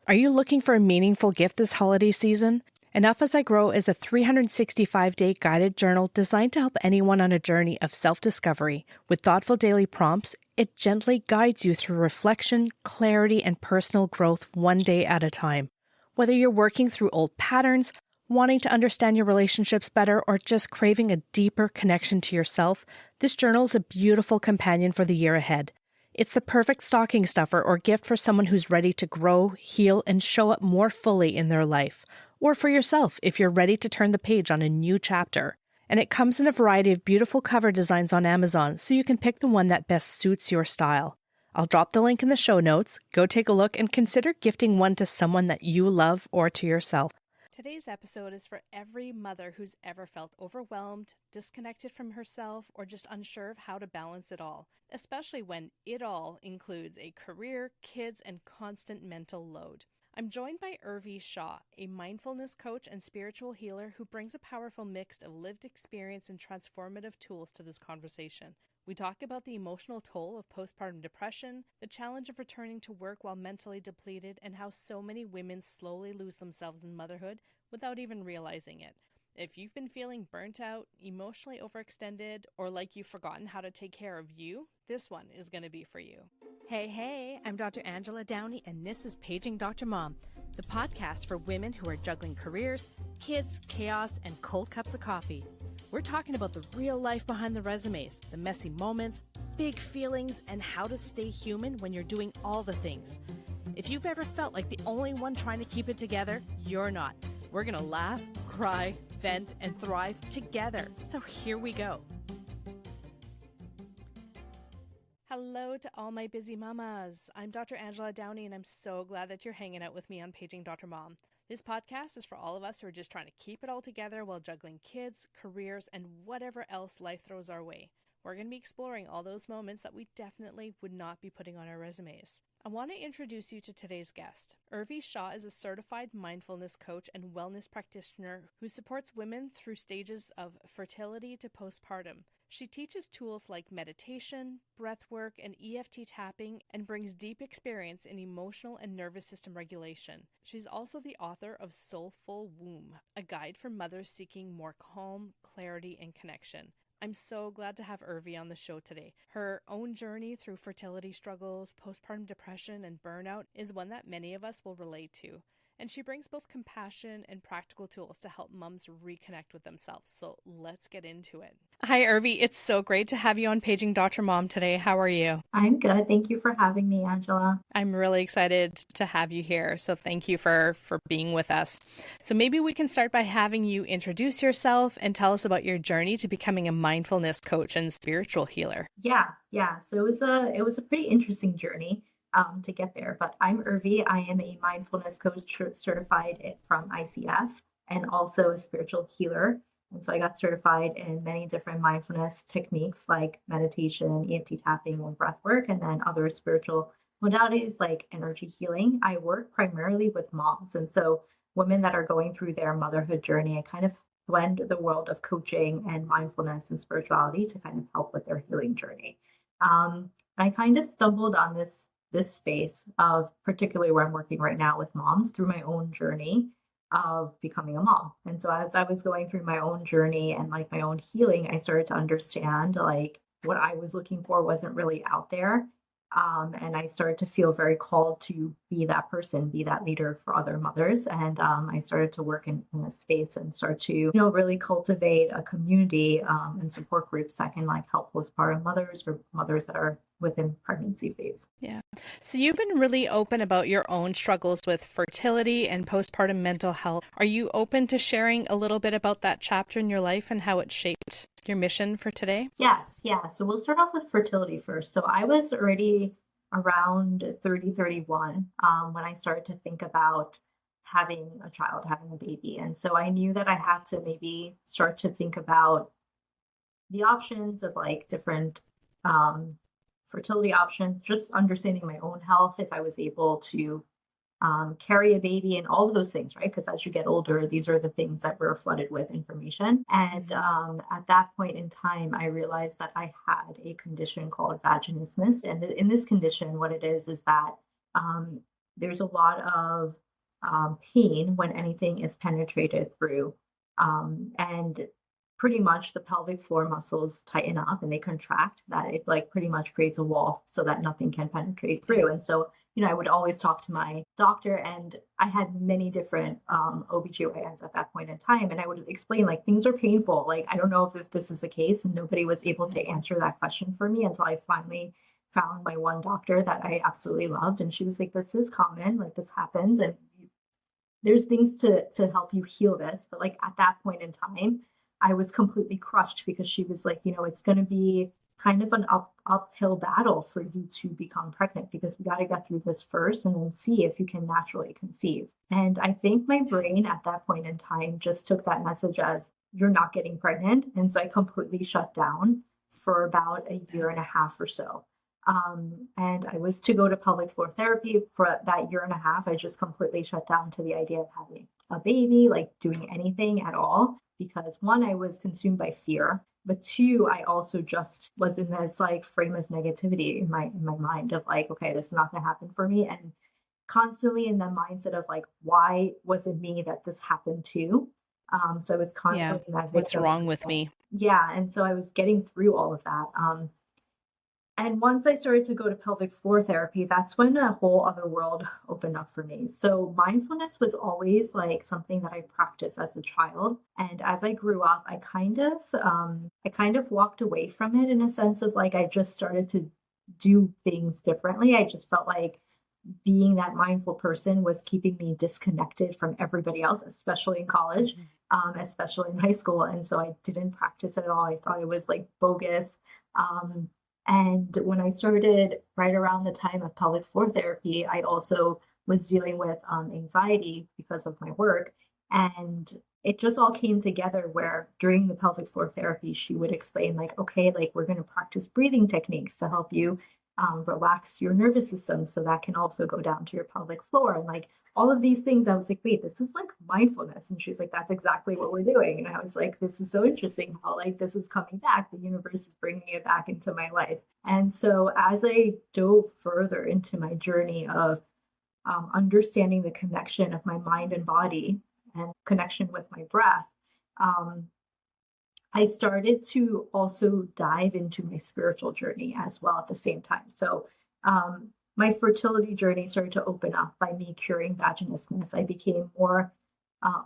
Are you looking for a meaningful gift this holiday season? Enough as I Grow is a 365-day guided journal designed to help anyone on a journey of self-discovery. With thoughtful daily prompts, it gently guides you through reflection, clarity, and personal growth one day at a time. Whether you're working through old patterns, wanting to understand your relationships better, or just craving a deeper connection to yourself, this journal is a beautiful companion for the year ahead. It's the perfect stocking stuffer or gift for someone who's ready to grow, heal, and show up more fully in their life. Or for yourself if you're ready to turn the page on a new chapter. And it comes in a variety of beautiful cover designs on Amazon, so you can pick the one that best suits your style. I'll drop the link in the show notes. Go take a look and consider gifting one to someone that you love or to yourself. Today's episode is for every mother who's ever felt overwhelmed, disconnected from herself, or just unsure of how to balance it all, especially when it all includes a career, kids, and constant mental load. I'm joined by Urvi Shah, a mindfulness coach and spiritual healer who brings a powerful mix of lived experience and transformative tools to this conversation. We talk about the emotional toll of postpartum depression, the challenge of returning to work while mentally depleted, and how so many women slowly lose themselves in motherhood without even realizing it. If you've been feeling burnt out, emotionally overextended, or like you've forgotten how to take care of you, this one is going to be for you. Hey, I'm Dr. Angela Downey, and this is Paging Dr. Mom, the podcast for women who are juggling careers, kids, chaos, and cold cups of coffee. We're talking about the real life behind the resumes, the messy moments, big feelings, and how to stay human when you're doing all the things. If you've ever felt like the only one trying to keep it together, you're not. We're going to laugh, cry, vent, and thrive together. So here we go. Hello to all my busy mamas. I'm Dr. Angela Downey, and I'm so glad that you're hanging out with me on Paging Dr. Mom. This podcast is for all of us who are just trying to keep it all together while juggling kids, careers, and whatever else life throws our way. We're going to be exploring all those moments that we definitely would not be putting on our resumes. I want to introduce you to today's guest. Urvi Shah is a certified mindfulness coach and wellness practitioner who supports women through stages of fertility to postpartum. She teaches tools like meditation, breathwork, and EFT tapping, and brings deep experience in emotional and nervous system regulation. She's also the author of Soulful Womb, a guide for mothers seeking more calm, clarity, and connection. I'm so glad to have Urvi on the show today. Her own journey through fertility struggles, postpartum depression, and burnout is one that many of us will relate to. And she brings both compassion and practical tools to help moms reconnect with themselves. So let's get into it. Hi, Urvi. It's so great to have you on Paging Dr. Mom today. How are you? I'm good. Thank you for having me, Angela. I'm really excited to have you here. So thank you for being with us. So maybe we can start by having you introduce yourself and tell us about your journey to becoming a mindfulness coach and spiritual healer. Yeah. So it was a pretty interesting journey to get there. But I'm Urvi. I am a mindfulness coach certified from ICF and also a spiritual healer. And so I got certified in many different mindfulness techniques like meditation, EFT tapping, and breath work, and then other spiritual modalities like energy healing. I work primarily with moms. And so women that are going through their motherhood journey, I kind of blend the world of coaching and mindfulness and spirituality to kind of help with their healing journey. I kind of stumbled on this space of particularly where I'm working right now with moms through my own journey of becoming a mom. And so as I was going through my own journey and like my own healing, I started to understand like what I was looking for wasn't really out there. And I started to feel very called to be that person, be that leader for other mothers. And I started to work in a space and start to, really cultivate a community and support groups that can like help postpartum mothers or mothers that are within pregnancy phase. Yeah. So you've been really open about your own struggles with fertility and postpartum mental health. Are you open to sharing a little bit about that chapter in your life and how it shaped your mission for today? Yes, yeah. So we'll start off with fertility first. So I was already around 30, 31 when I started to think about having a child, having a baby. And so I knew that I had to maybe start to think about the options of like different fertility options, just understanding my own health, if I was able to carry a baby and all of those things, right? Because as you get older, these are the things that we're flooded with information. And at that point in time, I realized that I had a condition called vaginismus. And in this condition, what it is that there's a lot of pain when anything is penetrated through. And pretty much the pelvic floor muscles tighten up and they contract, that it like pretty much creates a wall so that nothing can penetrate Yeah. through. And so, I would always talk to my doctor, and I had many different OBGYNs at that point in time. And I would explain like things are painful. Like, I don't know if this is the case. And nobody was able to answer that question for me until I finally found my one doctor that I absolutely loved. And she was like, this is common, like this happens. And there's things to help you heal this. But like at that point in time, I was completely crushed because she was like, it's going to be kind of an uphill battle for you to become pregnant, because we got to get through this first and then see if you can naturally conceive. And I think my brain at that point in time just took that message as, you're not getting pregnant. And so I completely shut down for about a Yeah. year and a half or so. And I was to go to pelvic floor therapy for that year and a half. I just completely shut down to the idea of having a baby, like doing anything at all, because one, I was consumed by fear, but two, I also just was in this like frame of negativity in my mind of like, okay, this is not going to happen for me, and constantly in the mindset of like, why was it me that this happened to? So I was Yeah. constantly in that What's victim wrong with mindset. me? Yeah, and so I was getting through all of that. And once I started to go to pelvic floor therapy, that's when a whole other world opened up for me. So mindfulness was always like something that I practiced as a child. And as I grew up, I kind of walked away from it in a sense of like, I just started to do things differently. I just felt like being that mindful person was keeping me disconnected from everybody else, especially in college, Mhm. especially in high school. And so I didn't practice it at all. I thought it was like bogus. Um, and when I started right around the time of pelvic floor therapy, I also was dealing with anxiety because of my work. And it just all came together where during the pelvic floor therapy, she would explain, like, okay, like we're going to practice breathing techniques to help you relax your nervous system so that can also go down to your pelvic floor. And like all of these things, I was like, wait, this is like mindfulness. And she's like, that's exactly what we're doing. And I was like, this is so interesting how like this is coming back. The universe is bringing it back into my life. And so as I dove further into my journey of understanding the connection of my mind and body and connection with my breath, um, I started to also dive into my spiritual journey as well at the same time. So, my fertility journey started to open up by me curing vaginismus. I became more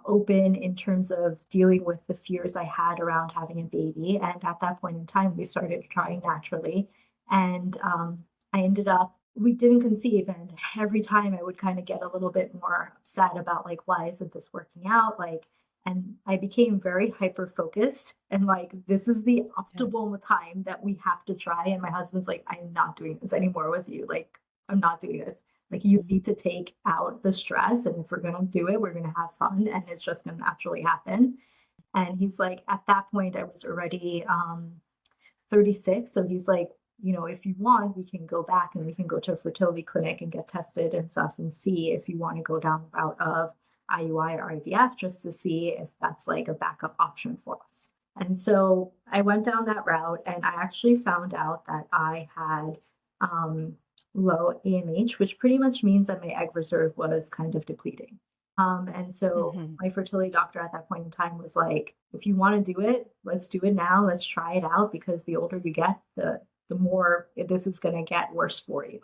open in terms of dealing with the fears I had around having a baby. And at that point in time, we started trying naturally. And I ended up, we didn't conceive. And every time I would kind of get a little bit more upset about, like, why isn't this working out? Like, and I became very hyper focused and like, this is the Yeah. optimal time that we have to try. And my husband's like, I'm not doing this anymore with you. Like, I'm not doing this. Like, you need to take out the stress. And if we're going to do it, we're going to have fun and it's just going to naturally happen. And he's like, at that point, I was already 36. So he's like, if you want, we can go back and we can go to a fertility clinic and get tested and stuff and see if you want to go down the route of IUI or IVF, just to see if that's like a backup option for us. And so I went down that route, and I actually found out that I had um, low AMH, which pretty much means that my egg reserve was kind of depleting. And so Mhm. my fertility doctor at that point in time was like, if you want to do it, let's do it now. Let's try it out, because the older you get, the more this is going to get worse for you,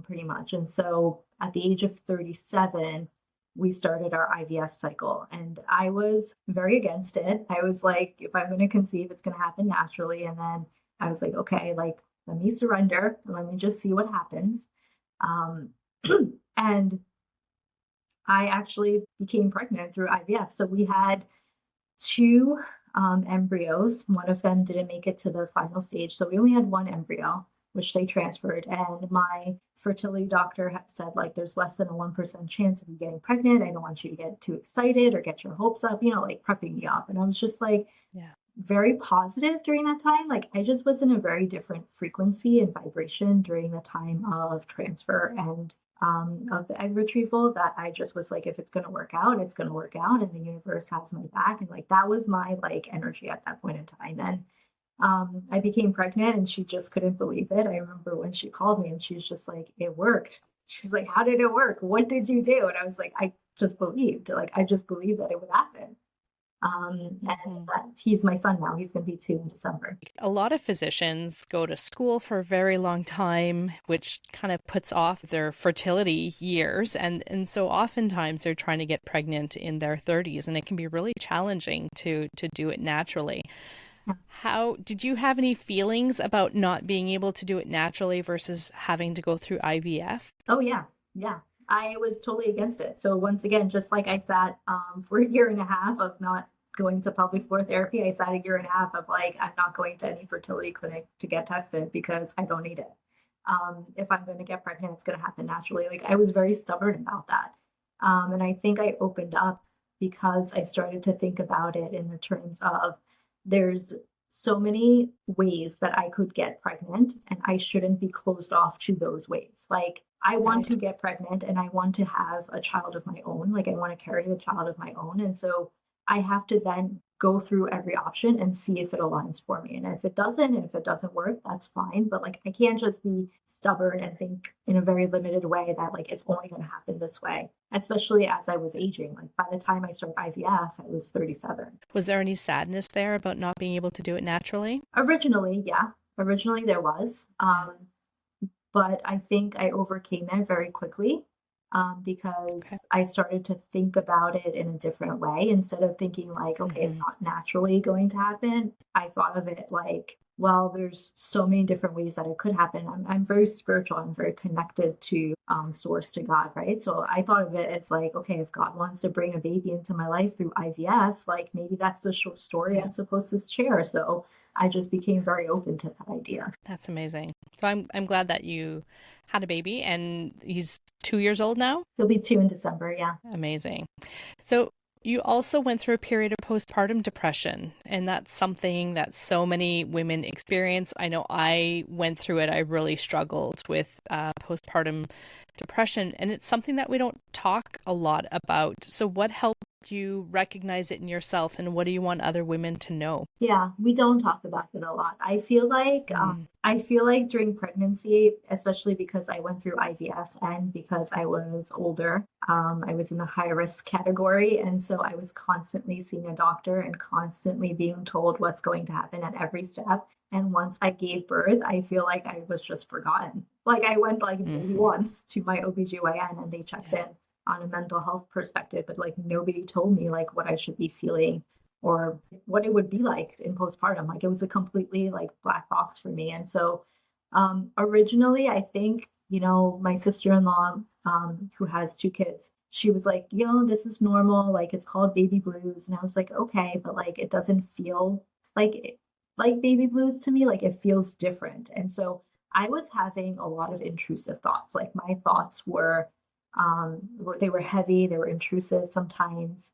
pretty much. And so at the age of 37, we started our IVF cycle, and I was very against it. I was like, if I'm going to conceive, it's going to happen naturally. And then I was like, okay, like, let me surrender and let me just see what happens. Um, and I actually became pregnant through IVF. So we had two embryos. One of them didn't make it to the final stage. So we only had one embryo, which they transferred. And my fertility doctor had said, like, there's less than a 1% chance of you getting pregnant. I don't want you to get too excited or get your hopes up, like prepping me up. And I was just like, Yeah. very positive during that time. Like, I just was in a very different frequency and vibration during the time of transfer and of the egg retrieval, that I just was like, if it's going to work out, it's going to work out, and the universe has my back. And like, that was my like energy at that point in time. And I became pregnant, and she just couldn't believe it. I remember when she called me and she was just like, it worked. She's like, how did it work? What did you do? And I was like, I just believed that it would happen. And Mhm. he's my son now. He's going to be 2 in December. A lot of physicians go to school for a very long time, which kind of puts off their fertility years. And so oftentimes they're trying to get pregnant in their 30s, and it can be really challenging to do it naturally. How did you have any feelings about not being able to do it naturally versus having to go through IVF? Oh yeah, yeah. I was totally against it. So once again, just like I sat for a year and a half of not going to pelvic floor therapy, I sat a year and a half of like I'm not going to any fertility clinic to get tested because I don't need it. If I'm going to get pregnant, it's going to happen naturally. Like I was very stubborn about that, and I think I opened up because I started to think about it in the terms of there's so many ways that I could get pregnant, and I shouldn't be closed off to those ways. Like, I want to Right. get pregnant and I want to have a child of my own. Like, I want to carry the child of my own. And so I have to then go through every option and see if it aligns for me. And if it doesn't, and if it doesn't work, that's fine. But like, I can't just be stubborn and think in a very limited way that like it's only going to happen this way, especially as I was aging. Like, by the time I started IVF, I was 37. Was there any sadness there about not being able to do it naturally? Originally, yeah. Originally there was. Yeah. But I think I overcame it very quickly Okay. because I started to think about it in a different way. Instead of thinking like, okay, it's Hmm. not naturally going to happen, I thought of it like, well, there's so many different ways that it could happen. I'm very spiritual. I'm very connected to source, to God, right? So I thought of it as like, okay, if God wants to bring a baby into my life through IVF, like maybe that's the short story Yeah. I'm supposed to share. So I just became very open to that idea. That's amazing. So I'm glad that you had a baby and he's 2 years old now. He'll be 2 in December, yeah. Amazing. So you also went through a period of postpartum depression, and that's something that so many women experience. I know I went through it. I really struggled with postpartum depression, and it's something that we don't talk a lot about. So what helped you recognize it in yourself, and what do you want other women to know? Yeah, we don't talk about it a lot. Mm, I feel like during pregnancy, especially because I went through IVF and because I was older, I was in the high risk category, and so I was constantly seeing a doctor and constantly being told what's going to happen at every step. And once I gave birth, I feel like I was just forgotten. Like I went like maybe hmm. once to my OBGYN and they checked Yeah. in on a mental health perspective, but like nobody told me like what I should be feeling or what it would be like in postpartum. Like it was a completely like black box for me. And so originally, I think, my sister-in-law, who has 2 kids, she was like, this is normal. Like it's called baby blues. And I was like, okay, but like it doesn't feel like like baby blues to me. Like it feels different. And so I was having a lot of intrusive thoughts. Like my thoughts they were heavy, they were intrusive sometimes,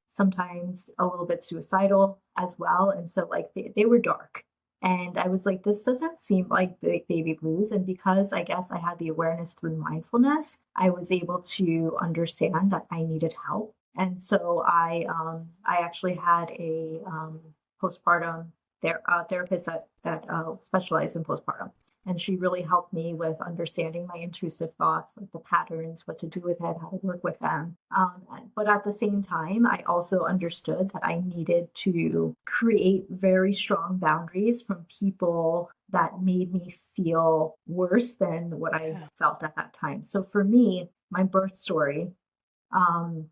sometimes a little bit suicidal as well. And so like they were dark. And I was like, this doesn't seem like the baby blues. And because I guess I had the awareness through mindfulness, I was able to understand that I needed help. And so I actually had a postpartum therapist that specialized in postpartum. And she really helped me with understanding my intrusive thoughts, like the patterns, what to do with it, how to work with them. But at the same time, I also understood that I needed to create very strong boundaries from people that made me feel worse than what I Yeah. felt at that time. So for me, my birth story, um,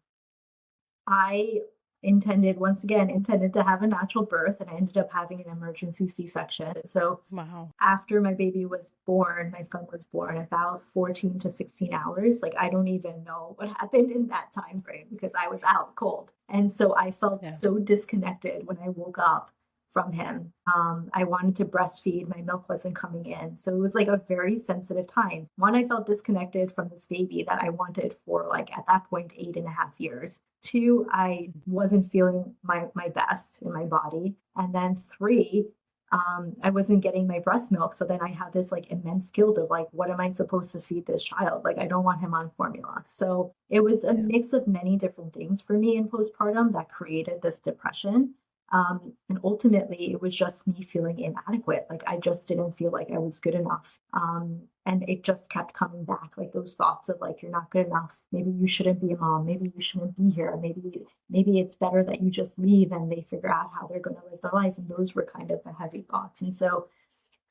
I intended to have a natural birth, and I ended up having an emergency C-section. So Wow. after my baby was born, my son was born about 14 to 16 hours. Like I don't even know what happened in that time frame because I was out cold. And so I felt Yeah. so disconnected when I woke up from him. I wanted to breastfeed, my milk wasn't coming in. So it was like a very sensitive time. One, I felt disconnected from this baby that I wanted for like at that point 8.5 years. Two, I wasn't feeling my best in my body. And then three, I wasn't getting my breast milk. So then I had this like immense guilt of like, what am I supposed to feed this child? Like, I don't want him on formula. So it was a Yeah. mix of many different things for me in postpartum that created this depression. And ultimately, it was just me feeling inadequate. Like I just didn't feel like I was good enough. And it just kept coming back, like those thoughts of like, you're not good enough. Maybe you shouldn't be a mom. Maybe you shouldn't be here. Maybe it's better that you just leave and they figure out how they're going to live their life. And those were kind of the heavy thoughts. And so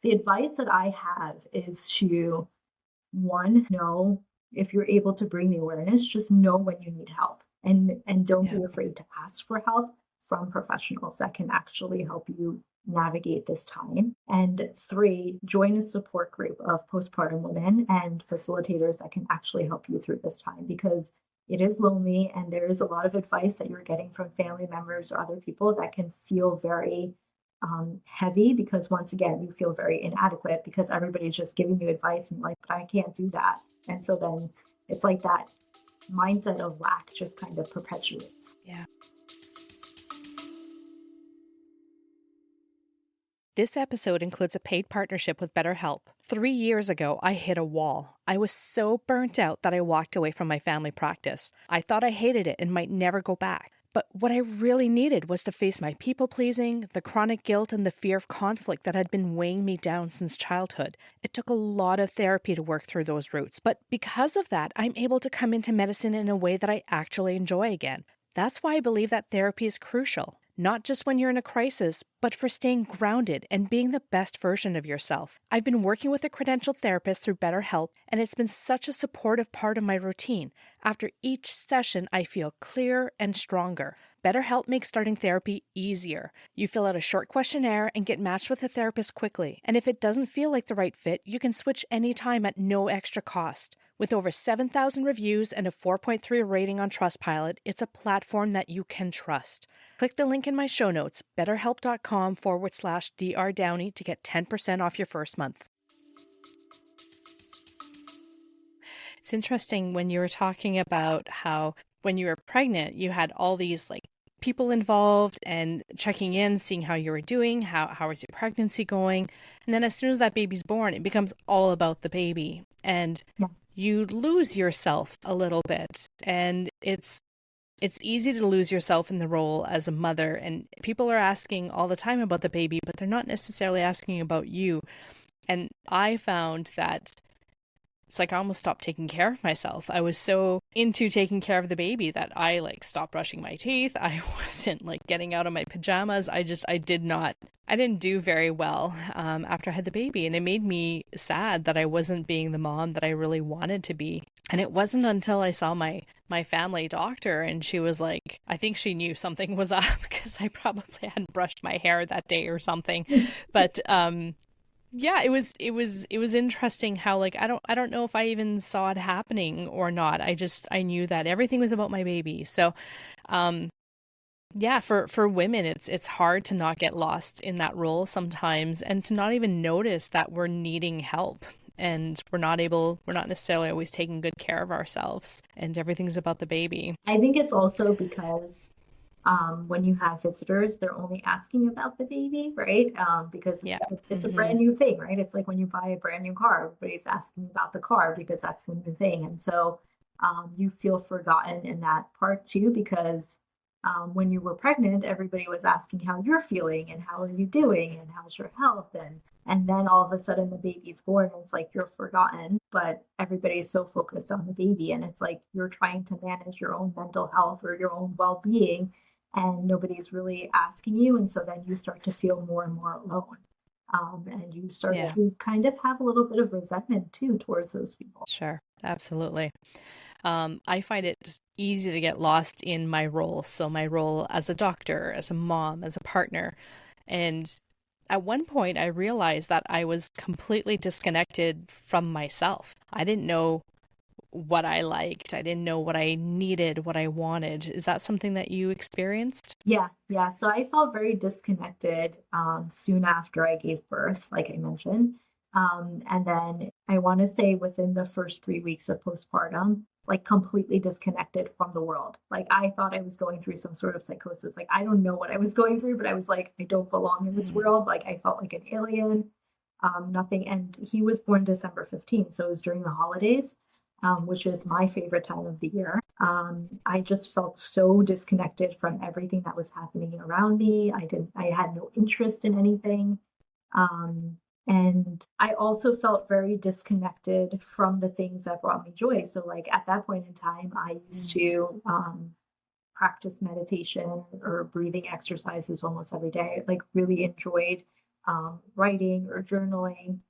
the advice that I have is to one, know if you're able to bring the awareness, just know when you need help and don't Yeah. be afraid to ask for help from professionals that can actually help you navigate this time. And three, join a support group of postpartum women and facilitators that can actually help you through this time because it is lonely and there is a lot of advice that you're getting from family members or other people that can feel very heavy because once again you feel very inadequate because everybody's just giving you advice and you're like, but I can't do that. And so then it's like that mindset of lack just kind of perpetuates. Yeah. This episode includes a paid partnership with BetterHelp. 3 years ago, I hit a wall. I was so burnt out that I walked away from my family practice. I thought I hated it and might never go back. But what I really needed was to face my people-pleasing, the chronic guilt, and the fear of conflict that had been weighing me down since childhood. It took a lot of therapy to work through those roots, but because of that, I'm able to come into medicine in a way that I actually enjoy again. That's why I believe that therapy is crucial. Not just when you're in a crisis, but for staying grounded and being the best version of yourself. I've been working with a credentialed therapist through BetterHelp, and it's been such a supportive part of my routine. After each session, I feel clearer and stronger. BetterHelp makes starting therapy easier. You fill out a short questionnaire and get matched with a therapist quickly. And if it doesn't feel like the right fit, you can switch anytime at no extra cost. With over 7,000 reviews and a 4.3 rating on Trustpilot, it's a platform that you can trust. Click the link in my show notes, betterhelp.com/Dr. Downey to get 10% off your first month. It's interesting when you were talking about how when you were pregnant, you had all these like people involved and checking in, seeing how you were doing, how is your pregnancy going. And then as soon as that baby's born, it becomes all about the baby. And Yeah. you lose yourself a little bit. And it's easy to lose yourself in the role as a mother. And people are asking all the time about the baby, but they're not necessarily asking about you. And I found that it's like I almost stopped taking care of myself. I was so into taking care of the baby that I like stopped brushing my teeth. I wasn't like getting out of my pajamas. I didn't do very well after I had the baby. And it made me sad that I wasn't being the mom that I really wanted to be. And it wasn't until I saw my family doctor and she was like, I think she knew something was up because I probably hadn't brushed my hair that day or something. But yeah, it was interesting how like I don't know if I even saw it happening or not. I knew that everything was about my baby. So yeah, for women it's hard to not get lost in that role sometimes and to not even notice that we're needing help and we're not necessarily always taking good care of ourselves and everything's about the baby. I think it's also because when you have visitors, they're only asking about the baby, right? Because Yeah. it's a brand new thing, right? It's like when you buy a brand new car, everybody's asking about the car because that's the new thing. And so you feel forgotten in that part too, because when you were pregnant, everybody was asking how you're feeling and how are you doing and how's your health and then all of a sudden the baby's born and it's like you're forgotten, but everybody's so focused on the baby and it's like you're trying to manage your own mental health or your own well-being and nobody's really asking you. And so then you start to feel more and more alone. And you start Yeah. to kind of have a little bit of resentment too towards those people. Sure. Absolutely. I find it easy to get lost in my role. So my role as a doctor, as a mom, as a partner. And at one point, I realized that I was completely disconnected from myself. I didn't know what I liked. I didn't know what I needed, what I wanted. Is that something that you experienced? Yeah, yeah. So I felt very disconnected soon after I gave birth, like I mentioned. And then I want to say within the first 3 weeks of postpartum, like completely disconnected from the world. Like I thought I was going through some sort of psychosis. Like I don't know what I was going through, but I was like, I don't belong in this Mm. world. Like I felt like an alien, nothing. And he was born December 15th. So it was during the holidays. which is my favorite time of the year. I just felt so disconnected from everything that was happening around me. I had no interest in anything. Um, and I also felt very disconnected from the things that brought me joy. So, like at that point in time, I used to practice meditation or breathing exercises almost every day. Like, really enjoyed writing or journaling,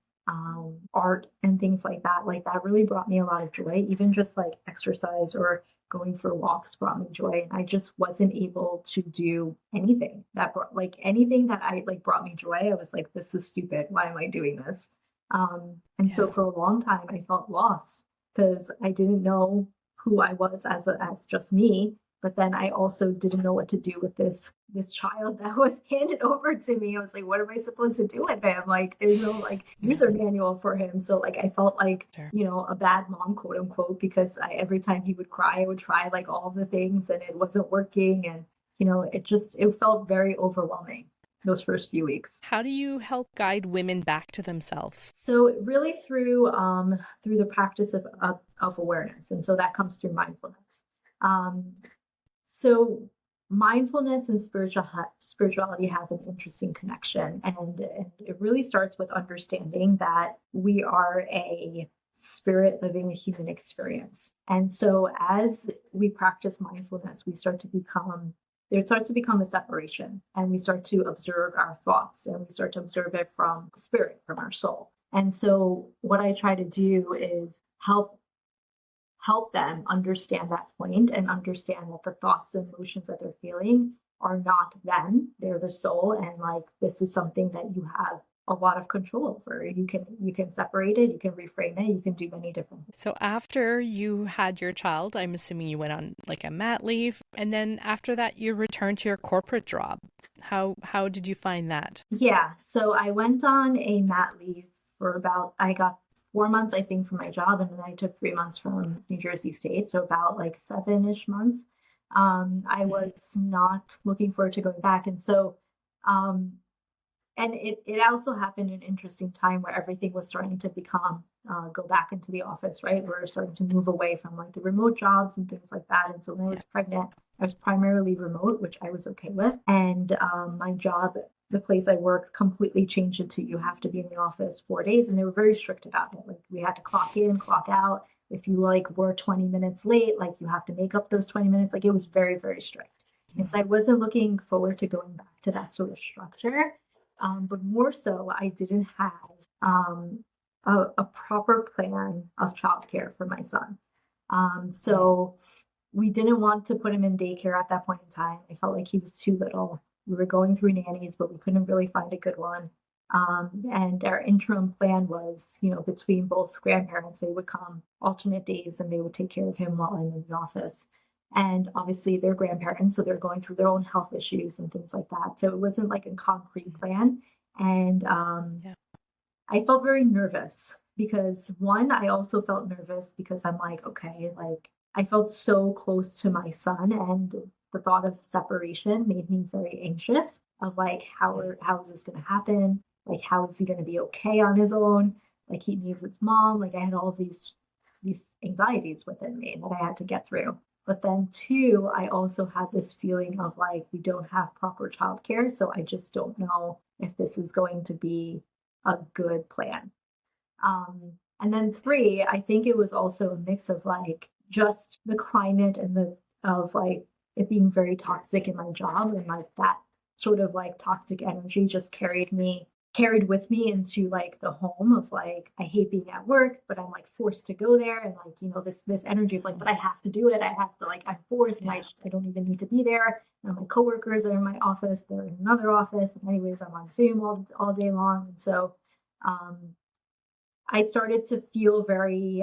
art, and things like that. Like, that really brought me a lot of joy. Even just like exercise or going for walks brought me joy. And I just wasn't able to do anything that brought like anything that I like brought me joy. I was like, this is stupid. Why am I doing this? And so Yeah. for a long time, I felt lost because I didn't know who I was as just me, but then I also didn't know what to do with this child that was handed over to me. I was like, what am I supposed to do with him? Like, there's no like Yeah. user manual for him. So like I felt like, Sure. a bad mom, quote unquote, because every time he would cry, I would try like all the things and it wasn't working. And it felt very overwhelming those first few weeks. How do you help guide women back to themselves? So really through the practice of awareness, and so that comes through mindfulness. Um, So mindfulness and spirituality have an interesting connection, and it really starts with understanding that we are a spirit living a human experience. And so as we practice mindfulness, there starts to become a separation, and we start to observe our thoughts, and we start to observe it from the spirit, from our soul. And so what I try to do is help them understand that point and understand that the thoughts and emotions that they're feeling are not them, they're the soul, and like this is something that you have a lot of control over. You can separate it, you can reframe it, you can do many different things. So after you had your child, I'm assuming you went on like a mat leave, and then after that you returned to your corporate job. How did you find that? Yeah, so I went on a mat leave for about, I got 4 months, I think, for my job, and then I took 3 months from New Jersey State, so about like 7-ish months. I Mhm. was not looking forward to going back, and so um, and it also happened in an interesting time where everything was starting to become go back into the office, right? We're starting to move away from like the remote jobs and things like that. And so when I Yeah. was pregnant, I was primarily remote, which I was okay with. And my job, the place I worked, completely changed it to you have to be in the office 4 days, and they were very strict about it. Like, we had to clock in, clock out. If you like were 20 minutes late, like you have to make up those 20 minutes. Like, it was very, very strict. And so I wasn't looking forward to going back to that sort of structure. But more so, I didn't have a proper plan of childcare for my son. Mhm. So we didn't want to put him in daycare at that point in time. I felt like he was too little. We were going through nannies, but we couldn't really find a good one. And our interim plan was, between both grandparents, they would come alternate days and they would take care of him while I'm in the office. And obviously, they're grandparents, so they're going through their own health issues and things like that. So it wasn't like a concrete plan. And Yeah. I felt very nervous because, one, I also felt nervous because I'm like, okay, like I felt so close to my son, and the thought of separation made me very anxious of like how is this going to happen? Like, how is he going to be okay on his own? Like, he needs his mom. Like, I had all these anxieties within me that I had to get through. But then two, I also had this feeling of like we don't have proper childcare, so I just don't know if this is going to be a good plan. And then three, I think it was also a mix of like just the climate and the of like it being very toxic in my job, and like that sort of like toxic energy just carried with me into like the home of like I hate being at work, but I'm like forced to go there, and like this energy of like, but I have to do it. I have to like I'm forced, and Yeah. I don't even need to be there. And my coworkers are in my office, they're in another office, and anyways, I'm on Zoom all day long, and so um, I started to feel very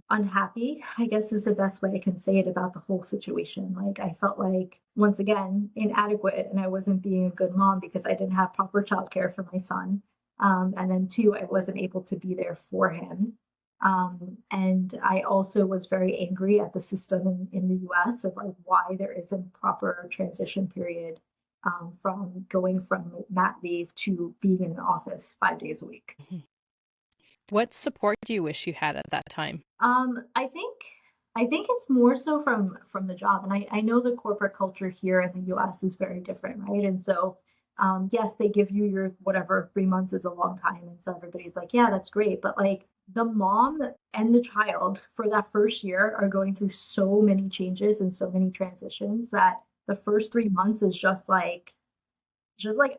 unhappy, I guess is the best way I can say it about the whole situation. Like, I felt like, once again, inadequate, and I wasn't being a good mom because I didn't have proper childcare for my son. And then, two, I wasn't able to be there for him. And I also was very angry at the system in the US of like why there isn't proper transition period from going from mat leave to being in an office 5 days a week. Mhm. What support do you wish you had at that time? I think it's more so from the job, and I know the corporate culture here in the U.S. is very different, right? And so, yes, they give you your whatever 3 months is a long time, and so everybody's like, yeah, that's great, but like the mom and the child for that first year are going through so many changes and so many transitions that the first 3 months is just like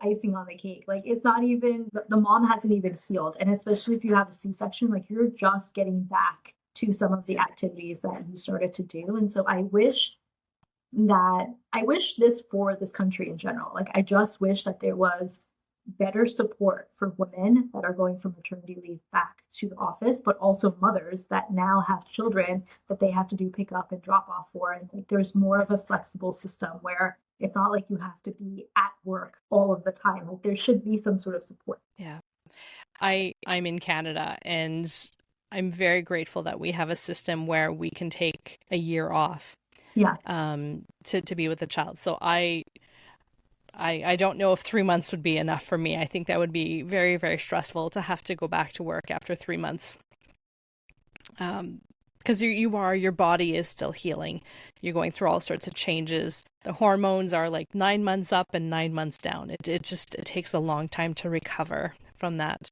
icing on the cake. Like it's not even the mom hasn't even healed. And especially if you have a C-section, like you're just getting back to some of the activities that you started to do. And so I wish this for this country in general. Like I just wish that there was better support for women that are going from maternity leave back to the office, but also mothers that now have children that they have to do pick up and drop off for. And like there's more of a flexible system where it's not like you have to be at work all of the time. Like there should be some sort of support. Yeah. I'm in Canada, and I'm very grateful that we have a system where we can take a year off Yeah. to be with the child. So I don't know if 3 months would be enough for me. I think that would be very, very stressful to have to go back to work after 3 months. Because your body is still healing. You're going through all sorts of changes. The hormones are like 9 months up and 9 months down. It takes a long time to recover from that.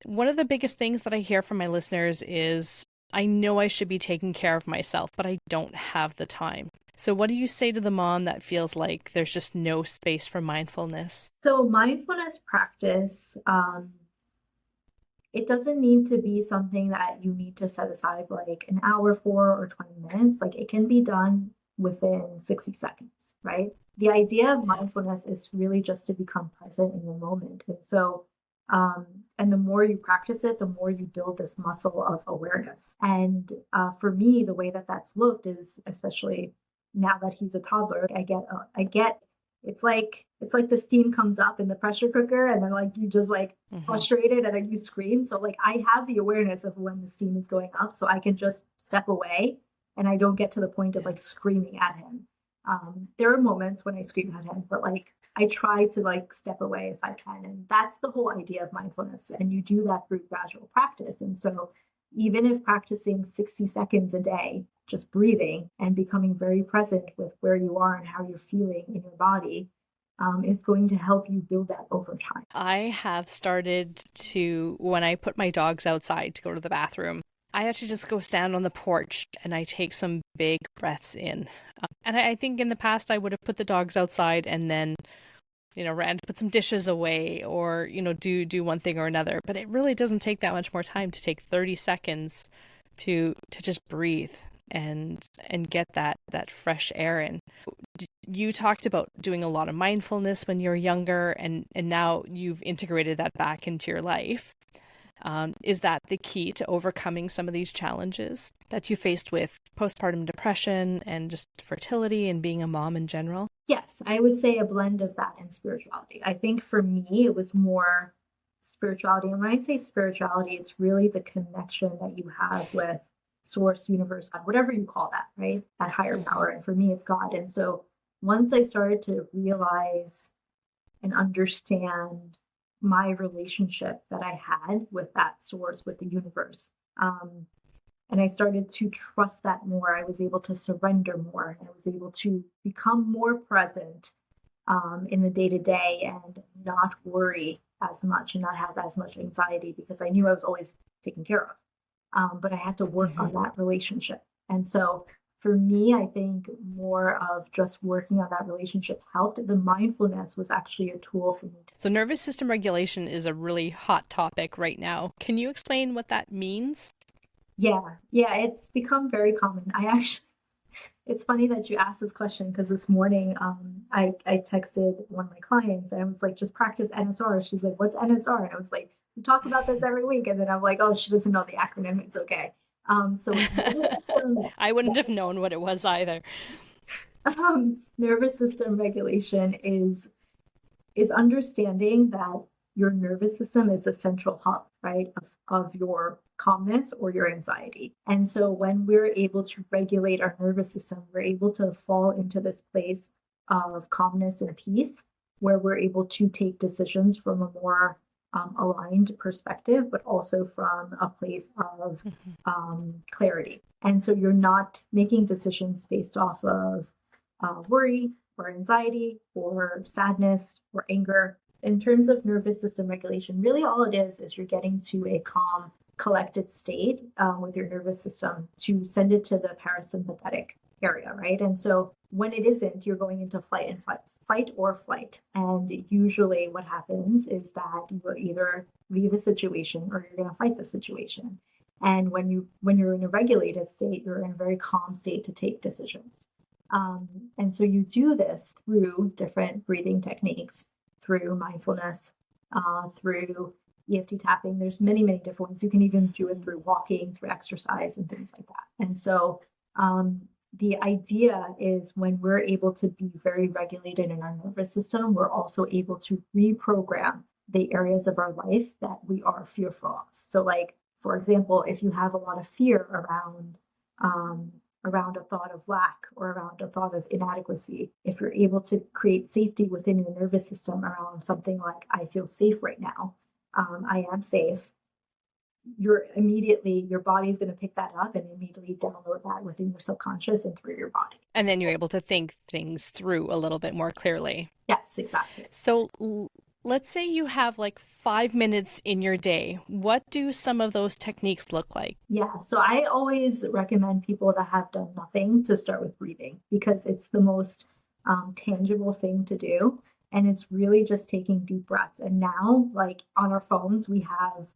One of the biggest things that I hear from my listeners is, I know I should be taking care of myself, but I don't have the time. So what do you say to the mom that feels like there's just no space for mindfulness? So mindfulness practice, it doesn't need to be something that you need to set aside like an hour for or 20 minutes. Like it can be done within 60 seconds, right? The idea of Yeah. mindfulness is really just to become present in the moment. And so, and the more you practice it, the more you build this muscle of awareness. And for me, the way that that's looked is, especially now that he's a toddler, I get it's like the steam comes up in the pressure cooker, and then like you just like Mm-hmm. frustrated and then you scream. So like I have the awareness of when the steam is going up, so I can just step away and I don't get to the point of Yeah. like screaming at him. There are moments when I scream at him, but like I try to like step away if I can. And that's the whole idea of mindfulness. And you do that through gradual practice. And so even if practicing 60 seconds a day, just breathing and becoming very present with where you are and how you're feeling in your body, is going to help you build that over time. I have started to, when I put my dogs outside to go to the bathroom, I actually just go stand on the porch and I take some big breaths in. And I think in the past I would have put the dogs outside and then, ran to put some dishes away or, do one thing or another. But it really doesn't take that much more time to take 30 seconds to just breathe and get that fresh air in. You talked about doing a lot of mindfulness when you're younger, and now you've integrated that back into your life. Is that the key to overcoming some of these challenges that you faced with postpartum depression and just fertility and being a mom in general? Yes, I would say a blend of that and spirituality. I think for me, it was more spirituality. And when I say spirituality, it's really the connection that you have with source, universe, God, whatever you call that, right? That higher power. And for me, it's God. And so once I started to realize and understand my relationship that I had with that source, with the universe, and I started to trust that more, I was able to surrender more. I was able to become more present in the day to day and not worry as much and not have as much anxiety because I knew I was always taken care of. But I had to work Mm-hmm. on that relationship. And so for me, I think more of just working on that relationship helped. The mindfulness was actually a tool for me. So, nervous system regulation is a really hot topic right now. Can you explain what that means? Yeah, it's become very common. It's funny that you asked this question because this morning I texted one of my clients and I was like, just practice NSR. She's like, what's NSR? And I was like, we talk about this every week. And then I'm like, oh, she doesn't know the acronym. It's okay. So I wouldn't have known what it was either. nervous system regulation is understanding that your nervous system is a central hub, right, of your calmness or your anxiety. And so when we're able to regulate our nervous system, we're able to fall into this place of calmness and peace where we're able to take decisions from a more aligned perspective, but also from a place of clarity. And so you're not making decisions based off of worry or anxiety or sadness or anger. In terms of nervous system regulation, really all it is you're getting to a calm, collected state with your nervous system to send it to the parasympathetic area, right? And so when it isn't, you're going into fight or flight. And usually what happens is that you will either leave a situation or you're going to fight the situation. And when you're in a regulated state, you're in a very calm state to take decisions. And so you do this through different breathing techniques, through mindfulness, through EFT tapping. There's many, many different ones. You can even do it through walking, through exercise, and things like that. And so the idea is when we're able to be very regulated in our nervous system, we're also able to reprogram the areas of our life that we are fearful of. So, like, for example, if you have a lot of fear around a thought of lack or around a thought of inadequacy, if you're able to create safety within your nervous system around something like, I feel safe right now, I am safe, your body is going to pick that up and immediately download that within your subconscious and through your body. And then you're able to think things through a little bit more clearly. Yes, exactly. So let's say you have like 5 minutes in your day. What do some of those techniques look like? Yeah, so I always recommend people that have done nothing to start with breathing because it's the most tangible thing to do. And it's really just taking deep breaths. And now, like on our phones, we have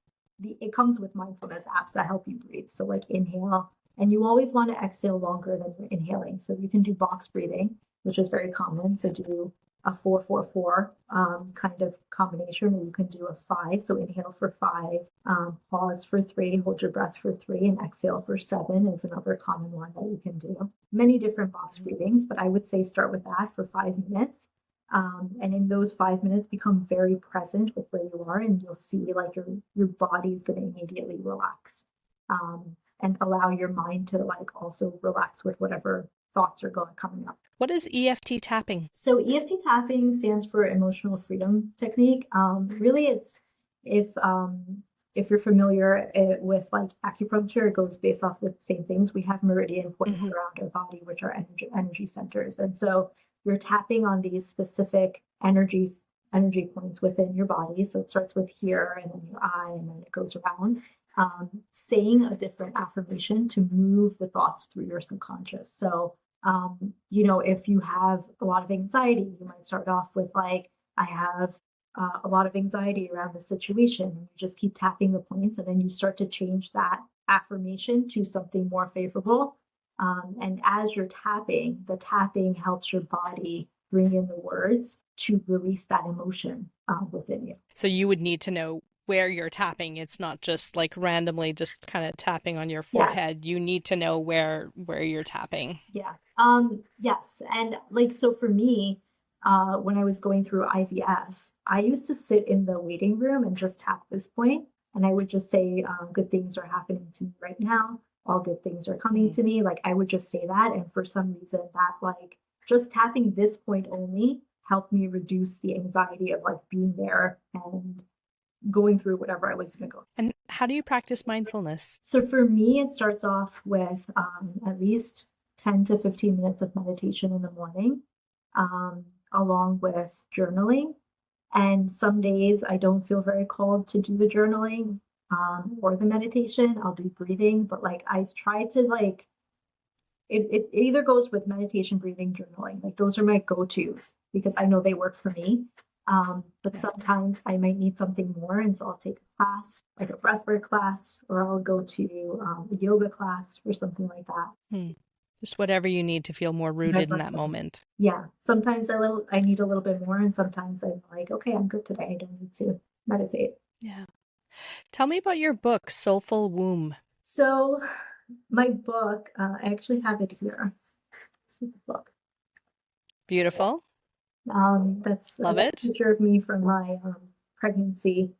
it comes with mindfulness apps that help you breathe. So like inhale, and you always want to exhale longer than you're inhaling. So you can do box breathing, which is very common. So do a 4-4-4 kind of combination, or you can do a 5. So inhale for 5, pause for 3, hold your breath for 3, and exhale for 7 is another common one that you can do. Many different box breathings, but I would say start with that for 5 minutes. And in those 5 minutes, become very present with where you are, and you'll see like your body is going to immediately relax, and allow your mind to like also relax with whatever thoughts are coming up. What is EFT tapping? So EFT tapping stands for Emotional Freedom Technique. Really, it's if you're familiar with like acupuncture, it goes based off the same things. We have meridian points around our body, which are energy centers, and so you're tapping on these specific energy points within your body. So it starts with here and then your eye, and then it goes around. Saying a different affirmation to move the thoughts through your subconscious. So, if you have a lot of anxiety, you might start off with like, I have a lot of anxiety around the situation. And you just keep tapping the points, and then you start to change that affirmation to something more favorable. And as you're tapping, the tapping helps your body bring in the words to release that emotion within you. So you would need to know where you're tapping. It's not just like randomly just kind of tapping on your forehead. Yeah. You need to know where you're tapping. Yeah. Yes. And like, so for me, when I was going through IVF, I used to sit in the waiting room and just tap this point. And I would just say, good things are happening to me right now. All good things are coming to me. Like I would just say that. And for some reason that like just tapping this point only helped me reduce the anxiety of like being there and going through whatever I was going to go through. And how do you practice mindfulness? So for me, it starts off with at least 10 to 15 minutes of meditation in the morning, along with journaling. And some days I don't feel very called to do the journaling or the meditation. I'll do breathing, but like I try to like, it either goes with meditation, breathing, journaling. Like those are my go-tos because I know they work for me. But sometimes I might need something more. And so I'll take a class, like a breathwork class, or I'll go to a yoga class or something like that. Just whatever you need to feel more rooted in that moment. Yeah. Sometimes I need a little bit more. And sometimes I'm like, okay, I'm good today. I don't need to meditate. Yeah. Tell me about your book, Soulful Womb. So my book, I actually have it here. This is the book. Beautiful. That's Love a it. picture of me from my pregnancy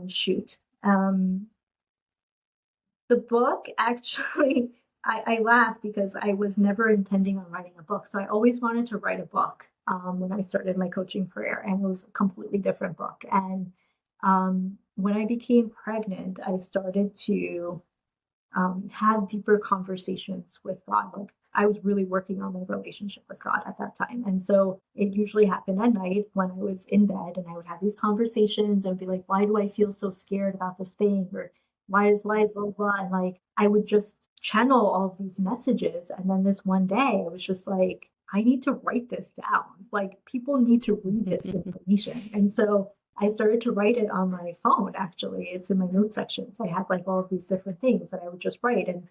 shoot. The book actually, I laugh because I was never intending on writing a book. So I always wanted to write a book when I started my coaching career, and it was a completely different book. And When I became pregnant, I started to have deeper conversations with God. Like I was really working on my relationship with God at that time. And so it usually happened at night when I was in bed and I would have these conversations and be like, why do I feel so scared about this thing? Or why is blah, blah. And like I would just channel all of these messages. And then this one day I was just like, I need to write this down. Like people need to read this information. And so I started to write it on my phone, actually. It's in my notes sections. I had like all of these different things that I would just write, and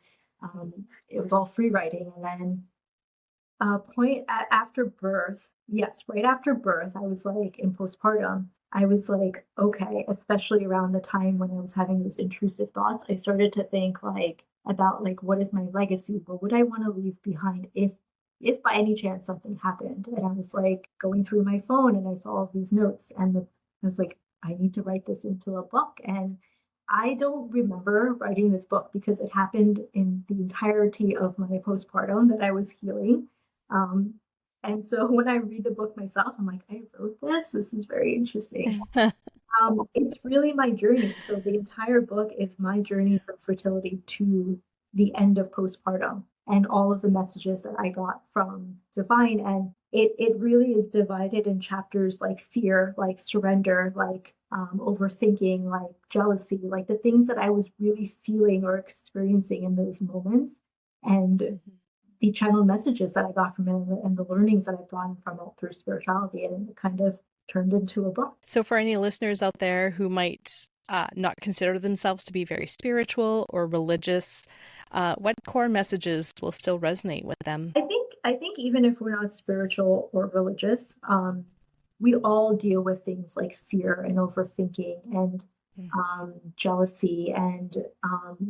it was all free writing. And then after birth, yes, right after birth, I was like in postpartum, I was like, okay, especially around the time when I was having those intrusive thoughts, I started to think like about like what is my legacy? What would I want to leave behind if by any chance something happened? And I was like going through my phone and I saw all these notes and I was like, I need to write this into a book. And I don't remember writing this book because it happened in the entirety of my postpartum that I was healing. Um, and so when I read the book myself, I'm like, I wrote this. This is very interesting. It's really my journey. So the entire book is my journey from fertility to the end of postpartum and all of the messages that I got from Divine. And it really is divided in chapters like fear, like surrender, like overthinking, like jealousy, like the things that I was really feeling or experiencing in those moments. And the channeled messages that I got from it and the learnings that I've gotten from it through spirituality. And it kind of turned into a book. So for any listeners out there who might not consider themselves to be very spiritual or religious, what core messages will still resonate with them? I think even if we're not spiritual or religious, we all deal with things like fear and overthinking and jealousy and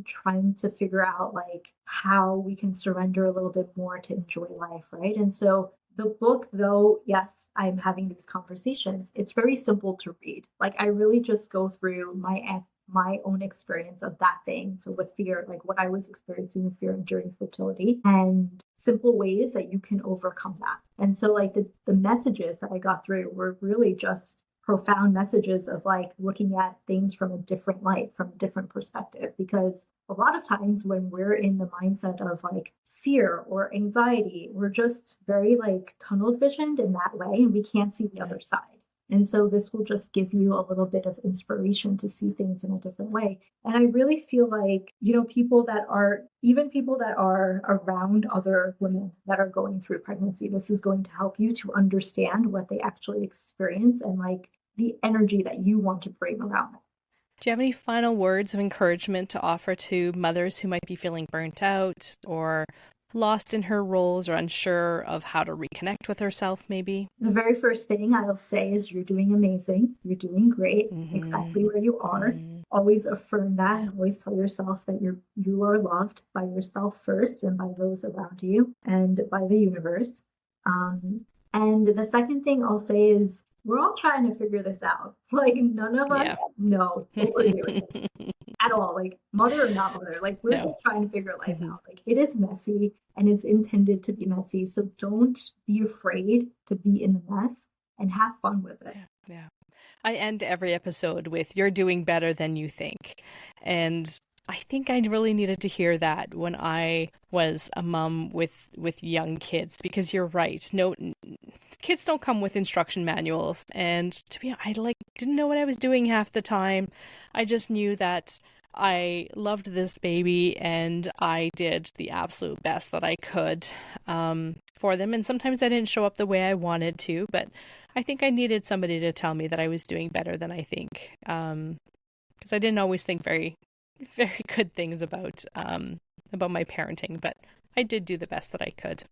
trying to figure out like how we can surrender a little bit more to enjoy life, right? And so the book, though, yes, I'm having these conversations. It's very simple to read. Like I really just go through my own experience of that thing. So with fear, like what I was experiencing with fear during fertility and simple ways that you can overcome that. And so like the messages that I got through were really just profound messages of like looking at things from a different light, from a different perspective. Because a lot of times when we're in the mindset of like fear or anxiety, we're just very like tunnel visioned in that way and we can't see the other side. And so this will just give you a little bit of inspiration to see things in a different way. And I really feel like, people that are, even people that are around other women that are going through pregnancy, this is going to help you to understand what they actually experience and like the energy that you want to bring around them. Do you have any final words of encouragement to offer to mothers who might be feeling burnt out or lost in her roles or unsure of how to reconnect with herself, maybe? The very first thing I'll say is you're doing amazing. You're doing great, exactly where you are. Always affirm that and always tell yourself that you are loved by yourself first and by those around you and by the universe. And the second thing I'll say is we're all trying to figure this out. Like none of us know what we're doing at all. Like mother or not mother, like we're just trying to figure life out. Like it is messy and it's intended to be messy. So don't be afraid to be in the mess and have fun with it. Yeah. I end every episode with "You're doing better than you think." And I think I really needed to hear that when I was a mom with young kids, because you're right. No, kids don't come with instruction manuals. And to be honest, I didn't know what I was doing half the time. I just knew that I loved this baby and I did the absolute best that I could for them. And sometimes I didn't show up the way I wanted to, but I think I needed somebody to tell me that I was doing better than I think. Because I didn't always think very good things about my parenting, but I did do the best that I could.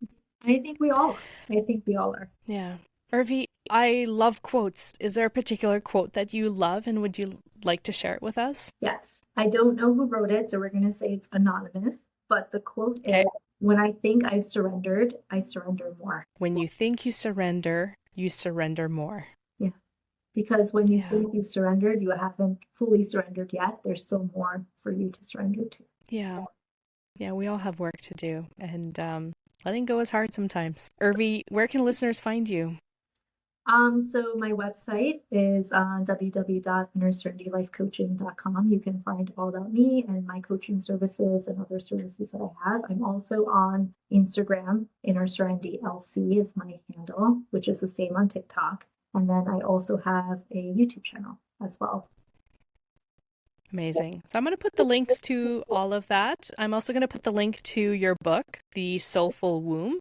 I think we all are. Yeah. Urvi, I love quotes. Is there a particular quote that you love and would you like to share it with us? Yes. I don't know who wrote it, so we're going to say it's anonymous, but the quote is, when I think I've surrendered, I surrender more. When you think you surrender more. Yeah. Because when you think you've surrendered, you haven't fully surrendered yet. There's still more for you to surrender to. Yeah. Yeah, we all have work to do. And letting go is hard sometimes. Urvi, where can listeners find you? So my website is www.innerserenityLifeCoaching.com. You can find all about me and my coaching services and other services that I have. I'm also on Instagram. Inner Serenity LC is my handle, which is the same on TikTok. And then I also have a YouTube channel as well. Amazing. So I'm going to put the links to all of that. I'm also going to put the link to your book, The Soulful Womb.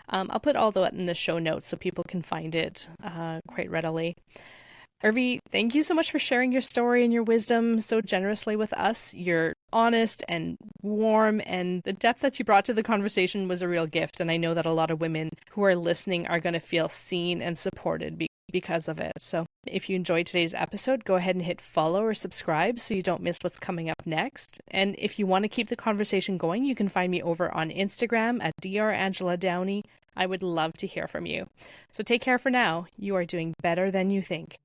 I'll put all that in the show notes so people can find it quite readily. Urvi, thank you so much for sharing your story and your wisdom so generously with us. You're honest and warm, and the depth that you brought to the conversation was a real gift. And I know that a lot of women who are listening are going to feel seen and supported because of it. So if you enjoyed today's episode, go ahead and hit follow or subscribe so you don't miss what's coming up next. And if you want to keep the conversation going, you can find me over on Instagram at drangeladowney. I would love to hear from you. So take care for now. You are doing better than you think.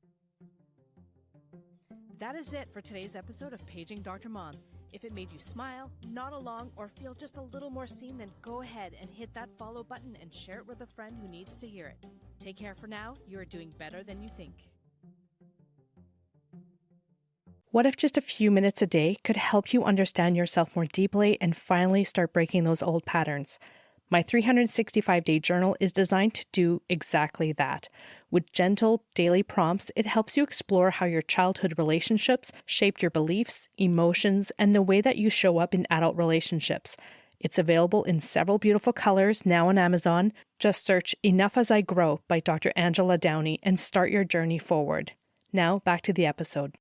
That is it for today's episode of Paging Dr. Mom. If it made you smile, nod along, or feel just a little more seen, then go ahead and hit that follow button and share it with a friend who needs to hear it. Take care for now. You are doing better than you think. What if just a few minutes a day could help you understand yourself more deeply and finally start breaking those old patterns? My 365-day journal is designed to do exactly that. With gentle daily prompts, it helps you explore how your childhood relationships shaped your beliefs, emotions, and the way that you show up in adult relationships. It's available in several beautiful colors now on Amazon. Just search Enough as I Grow by Dr. Angela Downey and start your journey forward. Now, back to the episode.